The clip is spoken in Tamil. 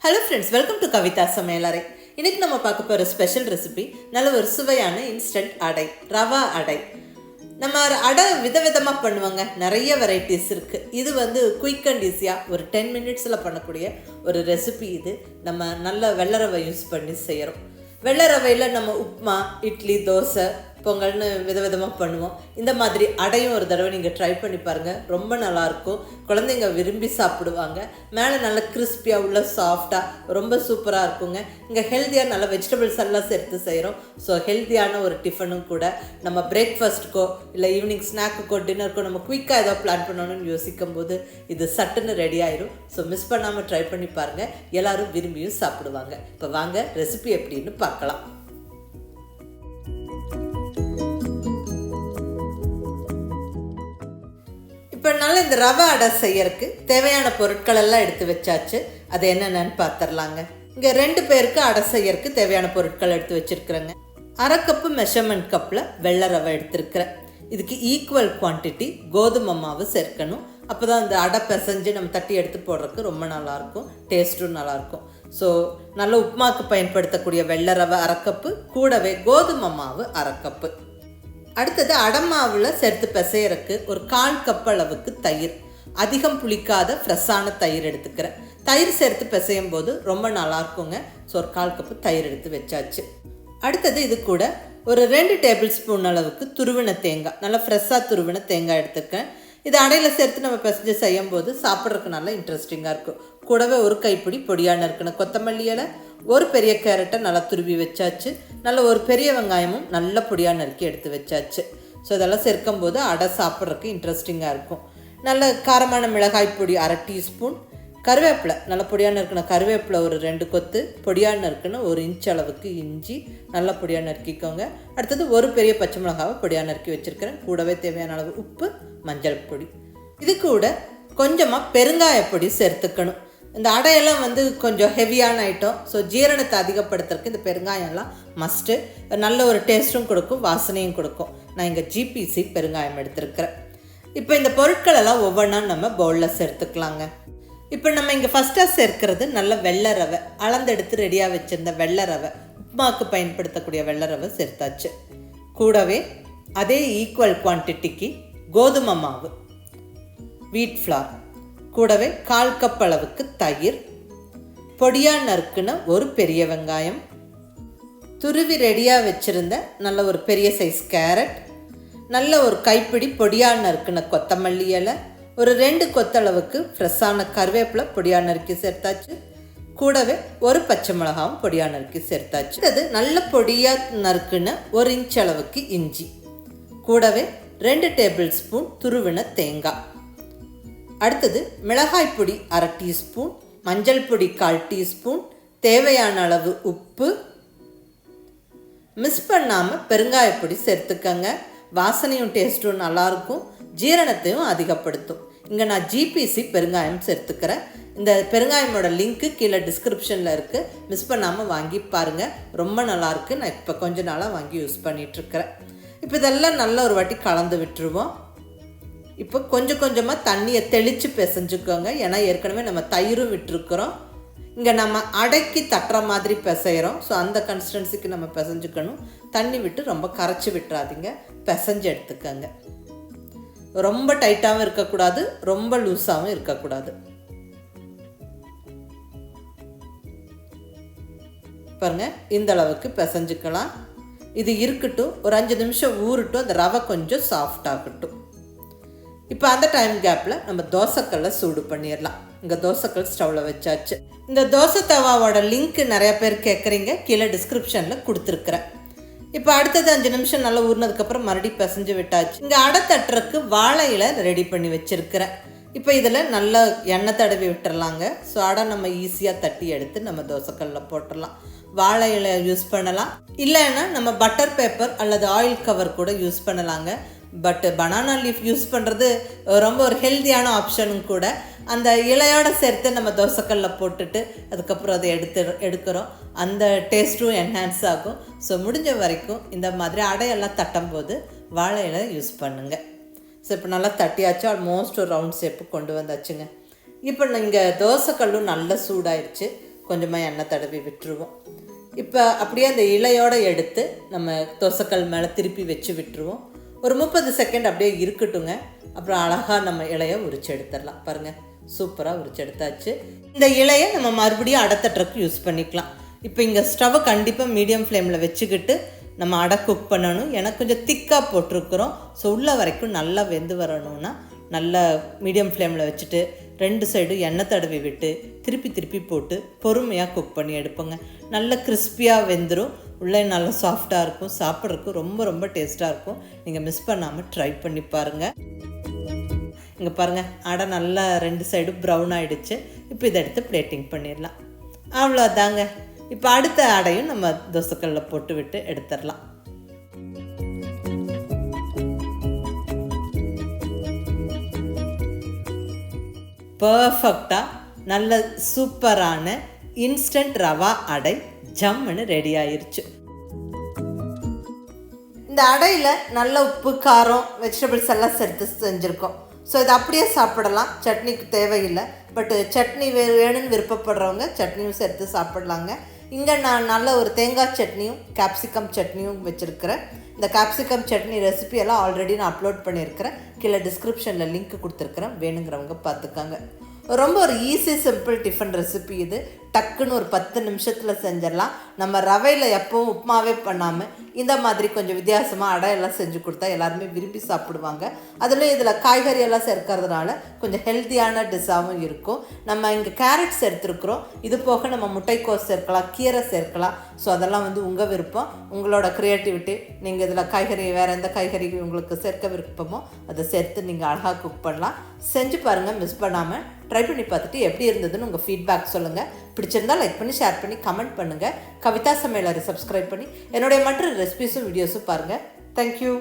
ஹலோ ஃப்ரெண்ட்ஸ், வெல்கம் டு கவிதாசmayalarai. இன்றைக்கி நம்ம பார்க்க போகிற ஸ்பெஷல் ரெசிபி நல்ல ஒரு சுவையான இன்ஸ்டன்ட் அடை, ரவா அடை. நம்ம அடை விதவிதமாக பண்ணுவாங்க, நிறைய வெரைட்டிஸ் இருக்குது. இது குயிக் அண்ட் ஈஸியாக ஒரு 10 மினிட்ஸில் பண்ணக்கூடிய ஒரு ரெசிபி. இது நம்ம நல்ல வெள்ளை ரவை யூஸ் பண்ணி செய்கிறோம். வெள்ளை ரவையில் நம்ம உப்புமா, இட்லி, தோசை, பொங்கல்னு விதவிதமாக பண்ணுவோம். இந்த மாதிரி அடையும் ஒரு தடவை நீங்கள் ட்ரை பண்ணி பாருங்கள், ரொம்ப நல்லாயிருக்கும். குழந்தைங்க விரும்பி சாப்பிடுவாங்க. மேலே நல்ல கிறிஸ்பியாக உள்ள சாஃப்டாக ரொம்ப சூப்பராக இருக்குங்க. இங்கே ஹெல்த்தியாக நல்ல வெஜிடபிள்ஸ் எல்லாம் சேர்த்து செய்கிறோம். ஸோ ஹெல்த்தியான ஒரு டிஃபனும் கூட. நம்ம பிரேக்ஃபாஸ்ட்டுக்கோ இல்லை ஈவினிங் ஸ்நாக்குக்கோ டின்னருக்கோ நம்ம குயிக்காக ஏதோ பிளான் பண்ணணும்னு யோசிக்கும் போது இது சட்டுன்னு ரெடி ஆயிடும். ஸோ மிஸ் பண்ணாமல் ட்ரை பண்ணி பாருங்கள், எல்லோரும் விரும்பியும் சாப்பிடுவாங்க. இப்போ வாங்க ரெசிபி எப்படின்னு பார்க்கலாம். இப்போ நல்லா இந்த ரவை அடை செய்யறதுக்கு தேவையான பொருட்கள் எல்லாம் எடுத்து வச்சாச்சு. அது என்னென்னு பார்த்துடலாங்க. இங்கே 2 பேருக்கு அடை செய்யறதுக்கு தேவையான பொருட்கள் எடுத்து வச்சுருக்குறேங்க. 1/2 கப்பு மெஷர்மெண்ட் கப்பில் வெள்ளை ரவை எடுத்துருக்குறேன். இதுக்கு ஈக்குவல் குவான்டிட்டி கோதுமை மாவு சேர்க்கணும். அப்போ தான் இந்த அடை பிசைஞ்சு நம்ம தட்டி எடுத்து போடுறதுக்கு ரொம்ப நல்லாயிருக்கும், டேஸ்ட்டும் நல்லாயிருக்கும். ஸோ நல்ல உப்புமாவுக்கு பயன்படுத்தக்கூடிய வெள்ளை ரவை 1/2 கப்பு, கூடவே கோதுமை மாவு 1/2 கப்பு. அடுத்தது அடமாவில் சேர்த்து பிசையறக்கு ஒரு 1/4 கப் அளவுக்கு தயிர். அதிகம் புளிக்காத ஃப்ரெஷ்ஷான தயிர் எடுத்துக்கிறேன். தயிர் சேர்த்து பிசையும் போது ரொம்ப நல்லாயிருக்குங்க. ஸோ ஒரு 1/4 கப்பு தயிர் எடுத்து வச்சாச்சு. அடுத்தது இது கூட ஒரு 2 டேபிள் ஸ்பூன் அளவுக்கு துருவின தேங்காய், நல்லா ஃப்ரெஷ்ஷாக துருவின தேங்காய் எடுத்துக்கேன். இது அடையில் சேர்த்து நம்ம பிசைஞ்சு செய்யும் போது சாப்பிட்றதுக்கு நல்லா இன்ட்ரெஸ்டிங்காக இருக்கும். கூடவே ஒரு கைப்பிடி பொடியான இருக்கணும் கொத்தமல்லி இலை, ஒரு பெரிய கேரட்டை நல்லா துருவி வச்சாச்சு. நல்ல ஒரு பெரிய வெங்காயமும் நல்ல பொடியாக நறுக்கி எடுத்து வச்சாச்சு. ஸோ இதெல்லாம் சேர்க்கும் போது அடை சாப்பிட்றதுக்கு இன்ட்ரெஸ்டிங்காக இருக்கும். நல்ல காரமான மிளகாய் பொடி 1/2 டீஸ்பூன், கருவேப்பிலை நல்ல பொடியாக நறுக்கணும், கருவேப்பிலை ஒரு 2 கொத்து, பொடியாக நறுக்கணும் 1 இன்ச் அளவுக்கு இஞ்சி நல்லா பொடியாக நறுக்கிக்கோங்க. அடுத்தது ஒரு பெரிய பச்சை மிளகாவை பொடியாக நறுக்கி வச்சுருக்கிறேன். கூடவே தேவையான அளவு உப்பு, மஞ்சள் பொடி. இது கூட கொஞ்சமாக பெருங்காயப்பொடி சேர்த்துக்கணும். இந்த அடையெல்லாம் கொஞ்சம் ஹெவியான ஐட்டம். ஸோ ஜீரணத்தை அதிகப்படுத்துறதுக்கு இந்த பெருங்காயம்லாம் மஸ்ட்டு. நல்ல ஒரு டேஸ்ட்டும் கொடுக்கும், வாசனையும் கொடுக்கும். நான் இங்கே ஜிபிசி பெருங்காயம் எடுத்துருக்கிறேன். இப்போ இந்த பொருட்கள் எல்லாம் ஒவ்வொன்றா நம்ம பவுலில் சேர்த்துக்கலாங்க. இப்போ நம்ம இங்கே ஃபஸ்ட்டாக சேர்க்கிறது நல்ல வெள்ளை ரவை, அளந்தெடுத்து ரெடியாக வச்சுருந்த வெள்ளை ரவை, உப்புமாவுக்கு பயன்படுத்தக்கூடிய வெள்ளை ரவை சேர்த்தாச்சு. கூடவே அதே ஈக்குவல் குவான்டிட்டிக்கு கோதுமை மாவு, வீட் ஃப்ளார், கூடவே 1/4 கப் அளவுக்கு தயிர், பொடியாக நறுக்குன ஒரு பெரிய வெங்காயம், துருவி ரெடியாக வச்சுருந்த நல்ல ஒரு பெரிய சைஸ் கேரட், நல்ல ஒரு கைப்பிடி பொடியாக நறுக்குன கொத்தமல்லி இலை, ஒரு 2 கொத்தளவுக்கு ஃப்ரெஷ்ஷான கருவேப்பிலை பொடியாக நறுக்கி சேர்த்தாச்சு. கூடவே ஒரு பச்சை மிளகாவும் பொடியாக நறுக்கி சேர்த்தாச்சு. அது நல்ல பொடியாக நறுக்குன 1 இன்ச் அளவுக்கு இஞ்சி, கூடவே 2 டேபிள் ஸ்பூன் துருவின தேங்காய். அடுத்தது மிளகாய் பொடி 1/2 டீஸ்பூன், மஞ்சள் பொடி 1/4 டீஸ்பூன், தேவையான அளவு உப்பு. மிஸ் பண்ணாமல் பெருங்காயப்பொடி சேர்த்துக்கங்க. வாசனையும் டேஸ்ட்டும் நல்லாயிருக்கும், ஜீரணத்தையும் அதிகப்படுத்தும். இங்கே நான் ஜிபிசி பெருங்காயம் சேர்த்துக்கிறேன். இந்த பெருங்காயமோட லிங்க்கு கீழே டிஸ்கிரிப்ஷனில் இருக்குது, மிஸ் பண்ணாமல் வாங்கி பாருங்கள், ரொம்ப நல்லாயிருக்கு. நான் இப்போ கொஞ்ச நாளாக வாங்கி யூஸ் பண்ணிகிட்ருக்கிறேன். இப்போ இதெல்லாம் நல்ல ஒரு வாட்டி கலந்து விட்டுருவோம். இப்போ கொஞ்சம் கொஞ்சமாக தண்ணியை தெளித்து பிசைஞ்சுக்கோங்க. ஏன்னா ஏற்கனவே நம்ம தயிரும் விட்டுருக்குறோம். இங்கே நம்ம அடைக்கி தட்டுற மாதிரி பிசைகிறோம். ஸோ அந்த கன்சிஸ்டன்சிக்கு நம்ம பிசைஞ்சுக்கணும். தண்ணி விட்டு ரொம்ப கரைச்சி விட்டுறாதீங்க, பிசைஞ்சு எடுத்துக்கோங்க. ரொம்ப டைட்டாகவும் இருக்கக்கூடாது, ரொம்ப லூஸாகவும் இருக்கக்கூடாது. பாருங்க, இந்த அளவுக்கு பிசைஞ்சுக்கலாம். இது இருக்கட்டும், ஒரு 5 நிமிஷம் ஊறட்டும், அந்த ரவை கொஞ்சம் சாஃப்ட் ஆகட்டும். இப்போ அந்த டைம் கேப்பில் நம்ம தோசைக்கல்லை சூடு பண்ணிடலாம். இங்கே தோசைக்கல் ஸ்டவ்வில் வச்சாச்சு. இந்த தோசை தவாவோட லிங்க் நிறைய பேர் கேட்குறீங்க, கீழே டிஸ்கிரிப்ஷனில் கொடுத்துருக்குறேன். இப்போ அடுத்தது 5 நிமிஷம் நல்லா ஊறினதுக்கப்புறம் மறுபடியும் பிசைஞ்சு விட்டாச்சு. இங்கே அடை தட்டுறதுக்கு வாழை இலை ரெடி பண்ணி வச்சுருக்கிறேன். இப்போ இதில் நல்லா எண்ணெய் தடவி விட்டுறலாங்க. ஸோ அடை நம்ம ஈஸியாக தட்டி எடுத்து நம்ம தோசைக்கல்லில் போட்டுடலாம். வாழை இலை யூஸ் பண்ணலாம், இல்லைன்னா நம்ம பட்டர் பேப்பர் அல்லது ஆயில் கவர் கூட யூஸ் பண்ணலாங்க. பட் பனானா லீஃப் யூஸ் பண்ணுறது ரொம்ப ஒரு ஹெல்த்தியான ஆப்ஷனும் கூட. அந்த இலையோடு சேர்த்து நம்ம தோசைக்கல்லில் போட்டுட்டு அதுக்கப்புறம் அதை எடுக்கிறோம், அந்த டேஸ்ட்டும் என்ஹான்ஸ் ஆகும். ஸோ முடிஞ்ச வரைக்கும் இந்த மாதிரி அடையெல்லாம் தட்டும் போது வாழை இலை யூஸ் பண்ணுங்கள். ஸோ இப்போ நல்லா தட்டியாச்சு, ஆல்மோஸ்ட் ஒரு ரவுண்ட் ஷேப்பு கொண்டு வந்தாச்சுங்க. இப்போ இங்கே தோசைக்கல்லும் நல்லா சூடாயிடுச்சு. கொஞ்சமாக எண்ணெய் தடவி விட்டுருவோம். இப்போ அப்படியே அந்த இலையோடு எடுத்து நம்ம தோசைக்கல் மேலே திருப்பி வச்சு விட்டுருவோம். ஒரு 30 செகண்ட் அப்படியே இருக்கட்டுங்க. அப்புறம் அழகாக நம்ம இலையை உரிச்சு எடுத்துடலாம். பாருங்கள், சூப்பராக உரிச்சு எடுத்தாச்சு. இந்த இலையை நம்ம மறுபடியும் அடை தட்டுறதுக்கு யூஸ் பண்ணிக்கலாம். இப்போ இங்கே ஸ்டவ்வை கண்டிப்பாக மீடியம் ஃப்ளேமில் வச்சுக்கிட்டு நம்ம அடை குக் பண்ணணும். எனக்கு கொஞ்சம் திக்காக போட்டிருக்கிறோம். ஸோ உள்ள வரைக்கும் நல்லா வெந்து வரணும்னா நல்லா மீடியம் ஃப்ளேமில் வச்சுட்டு 2 சைடும் எண்ணெய் தடவி விட்டு திருப்பி போட்டு பொறுமையாக குக் பண்ணி எடுப்போங்க. நல்ல கிறிஸ்பியாக வெந்துடும். உள்ளே நல்லா சாஃப்டாக இருக்கும். சாப்பிட்றதுக்கு ரொம்ப டேஸ்ட்டாக இருக்கும். நீங்கள் மிஸ் பண்ணாமல் ட்ரை பண்ணி பாருங்கள். இங்கே பாருங்கள், அடை நல்லா 2 சைடும் ப்ரௌன் ஆகிடுச்சு. இப்போ இதை எடுத்து பிளேட்டிங் பண்ணிடலாம். அவ்வளோதாங்க. இப்போ அடுத்த அடையும் நம்ம தோசைக்கல்லில் போட்டு விட்டு எடுத்துடலாம். பர்ஃபெக்டாக நல்ல சூப்பரான இன்ஸ்டன்ட் ரவா அடை ஜம்முன்னு ரெடி ஆயிடுச்சு. இந்த அடையில் நல்ல உப்பு, காரம், வெஜிடபிள்ஸ் எல்லாம் சேர்த்து செஞ்சுருக்கோம். ஸோ இதை அப்படியே சாப்பிடலாம். சட்னிக்கு தேவையில்லை. பட்டு சட்னி வேணும்னு விருப்பப்படுறவங்க சட்னியும் சேர்த்து சாப்பிட்லாங்க. இங்கே நான் நல்ல ஒரு தேங்காய் சட்னியும் கேப்சிகம் சட்னியும் வச்சுருக்கிறேன். இந்த கேப்சிகம் சட்னி ரெசிபி எல்லாம் ஆல்ரெடி நான் அப்லோட் பண்ணியிருக்கிறேன். கீழே டிஸ்கிரிப்ஷனில் லிங்க் கொடுத்துருக்குறேன். வேணுங்கிறவங்க பார்த்துக்காங்க. ரொம்ப ஒரு ஈஸி சிம்பிள் டிஃபன் ரெசிபி இது. டக்குன்னு ஒரு 10 நிமிஷத்தில் செஞ்சிடலாம். நம்ம ரவையில் எப்போவும் உப்புமாவே பண்ணாமல் இந்த மாதிரி கொஞ்சம் வித்தியாசமாக அடையெல்லாம் செஞ்சு கொடுத்தா எல்லாருமே விரும்பி சாப்பிடுவாங்க. அதுலேயும் இதில் காய்கறி எல்லாம் சேர்க்கறதுனால கொஞ்சம் ஹெல்த்தியான டிஷ்ஷாகவும் இருக்கும். நம்ம இங்கே கேரட்ஸ் எடுத்துருக்குறோம். இது போக நம்ம முட்டைக்கோஸ் சேர்க்கலாம், கீரை சேர்க்கலாம். ஸோ அதெல்லாம் உங்கள் விருப்பம், உங்களோட க்ரியேட்டிவிட்டி. நீங்கள் இதில் காய்கறி வேறு எந்த காய்கறி உங்களுக்கு சேர்க்க விருப்பமோ அதை சேர்த்து நீங்கள் அழகாக குக் பண்ணலாம். செஞ்சு பாருங்கள், மிஸ் பண்ணாமல் ட்ரை பண்ணி பார்த்துட்டு எப்படி இருந்ததுன்னு உங்கள் ஃபீட்பேக் சொல்லுங்கள். பிடிச்சிருந்தால் லைக் பண்ணி, ஷேர் பண்ணி, கமெண்ட் பண்ணுங்கள். கவிதா சமையலறை சப்ஸ்கிரைப் பண்ணி என்னுடைய மற்ற ரெசிபிஸும் வீடியோஸும் பாருங்கள். தேங்க்யூ.